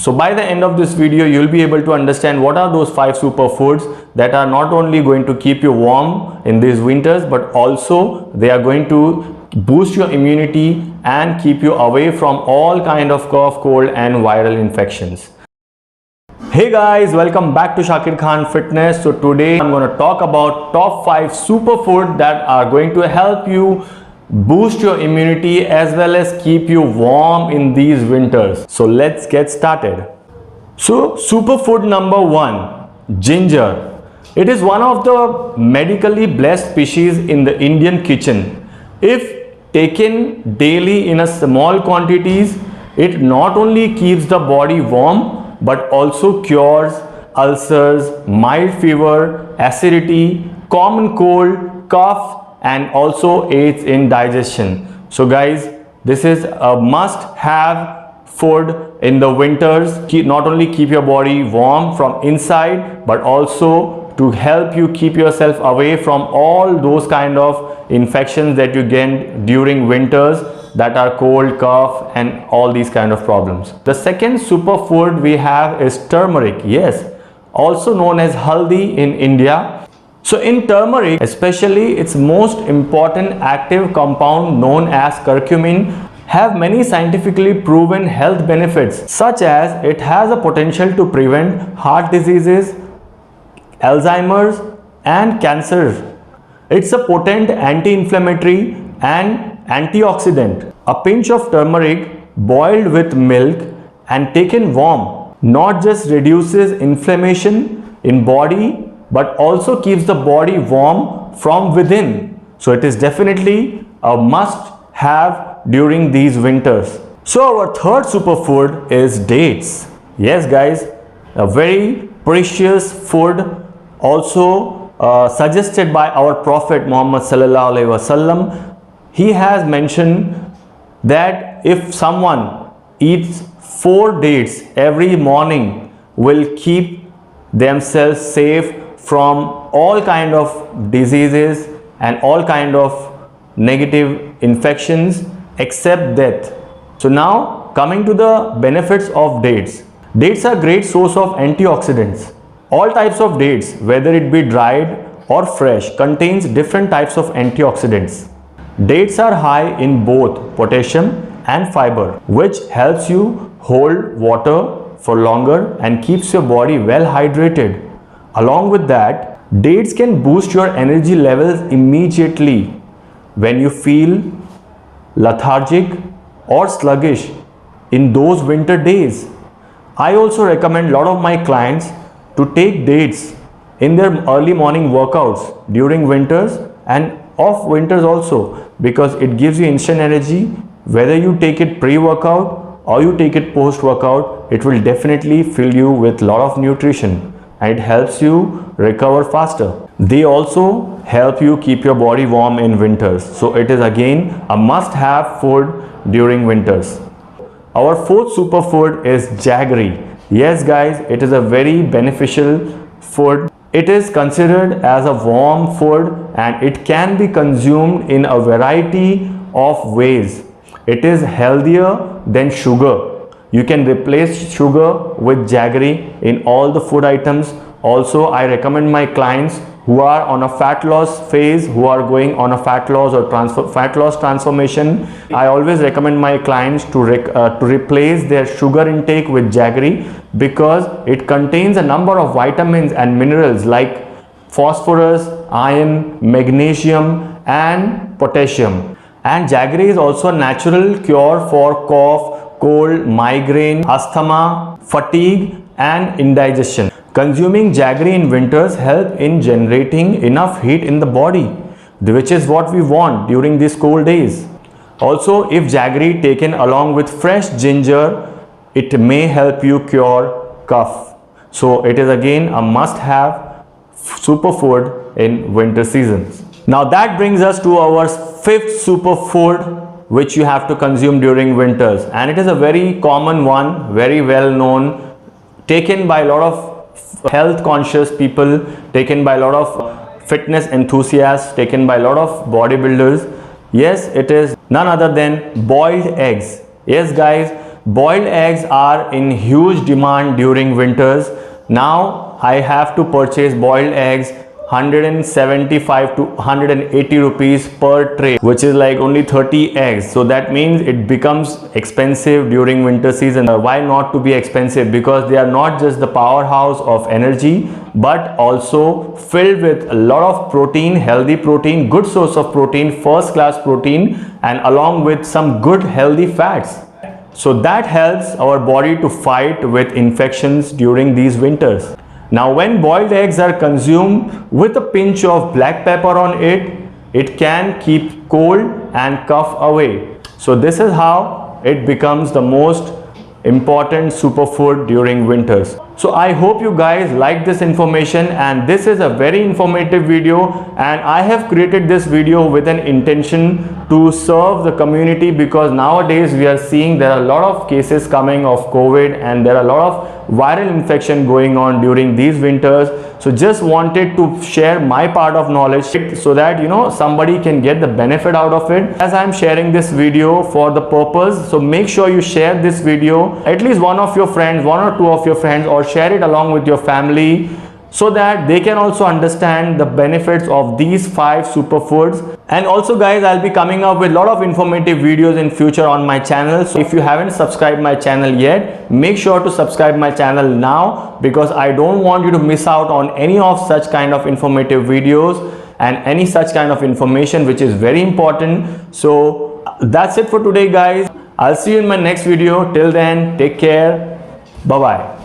So by the end of this video, you'll be able to understand what are those 5 superfoods that are not only going to keep you warm in these winters, but also they are going to boost your immunity and keep you away from all kind of cough, cold and viral infections. Hey guys, welcome back to Shakir Khan Fitness. So today I'm going to talk about top 5 superfoods that are going to help you boost your immunity as well as keep you warm in these winters. So let's get started. So superfood number 1, ginger. It is one of the medically blessed species in the Indian kitchen. If taken daily in a small quantities, it not only keeps the body warm but also cures ulcers, mild fever, acidity, common cold, cough, and also aids in digestion. So guys, this is a must have food in the winters. Not only keep your body warm from inside, but also to help you keep yourself away from all those kind of infections that you get during winters, that are cold, cough and all these kind of problems. The second superfood we have is turmeric. Yes, also known as haldi in India. So in turmeric, especially its most important active compound known as curcumin, have many scientifically proven health benefits, such as it has a potential to prevent heart diseases, Alzheimer's and cancer. It's a potent anti-inflammatory and antioxidant. A pinch of turmeric boiled with milk and taken warm not just reduces inflammation in body but also keeps the body warm from within. So it is definitely a must have during these winters. So our third superfood is dates. Yes guys, a very precious food, also suggested by our Prophet Muhammad sallallahu alaihi wasallam. He has mentioned that if someone eats 4 dates every morning, will keep themselves safe from all kind of diseases and all kind of negative infections except death. So now coming to the benefits of dates. Dates are great source of antioxidants. All types of dates, whether it be dried or fresh, contains different types of antioxidants. Dates are high in both potassium and fiber, which helps you hold water for longer and keeps your body well hydrated. Along with that, dates can boost your energy levels immediately when you feel lethargic or sluggish in those winter days. I also recommend a lot of my clients to take dates in their early morning workouts during winters and off winters also, because it gives you instant energy. Whether you take it pre-workout or you take it post-workout, it will definitely fill you with a lot of nutrition and it helps you recover faster. They also help you keep your body warm in winters. So it is again a must-have food during winters. Our fourth superfood is jaggery. Yes guys, it is a very beneficial food. It is considered as a warm food and it can be consumed in a variety of ways. It is healthier than sugar. You can replace sugar with jaggery in all the food items. Also, I recommend my clients who are on a fat loss phase, who are going on a fat loss or fat loss transformation, I always recommend my clients to replace their sugar intake with jaggery, because it contains a number of vitamins and minerals like phosphorus, iron, magnesium and potassium. And jaggery is also a natural cure for cough, cold, migraine, asthma, fatigue and indigestion. Consuming jaggery in winters help in generating enough heat in the body, which is what we want during these cold days. Also, if jaggery taken along with fresh ginger, it may help you cure cough. So it is again a must-have superfood in winter seasons. Now that brings us to our fifth superfood which you have to consume during winters, and it is a very common one, very well known, taken by a lot of health conscious people, taken by a lot of fitness enthusiasts, taken by a lot of bodybuilders. Yes, it is none other than boiled eggs. Yes guys, boiled eggs are in huge demand during winters. Now I have to purchase boiled eggs 175 to 180 rupees per tray, which is like only 30 eggs. So that means it becomes expensive during winter season. Why not to be expensive? Because they are not just the powerhouse of energy, but also filled with a lot of protein, healthy protein, good source of protein, first class protein, and along with some good healthy fats. So that helps our body to fight with infections during these winters. Now when boiled eggs are consumed with a pinch of black pepper on it, it can keep cold and cough away. So this is how it becomes the most important superfood during winters. So I hope you guys like this information, and this is a very informative video, and I have created this video with an intention to serve the community, because nowadays we are seeing there are a lot of cases coming of COVID and there are a lot of viral infection going on during these winters. So just wanted to share my part of knowledge so that somebody can get the benefit out of it, as I am sharing this video for the purpose. So make sure you share this video, at least one of your friends, one or two of your friends, or share it along with your family, so that they can also understand the benefits of these 5 superfoods. And also guys, I'll be coming up with a lot of informative videos in future on my channel. So if you haven't subscribed my channel yet, make sure to subscribe my channel now, because I don't want you to miss out on any of such kind of informative videos and any such kind of information which is very important. So that's it for today guys. I'll see you in my next video. Till then, take care. Bye bye.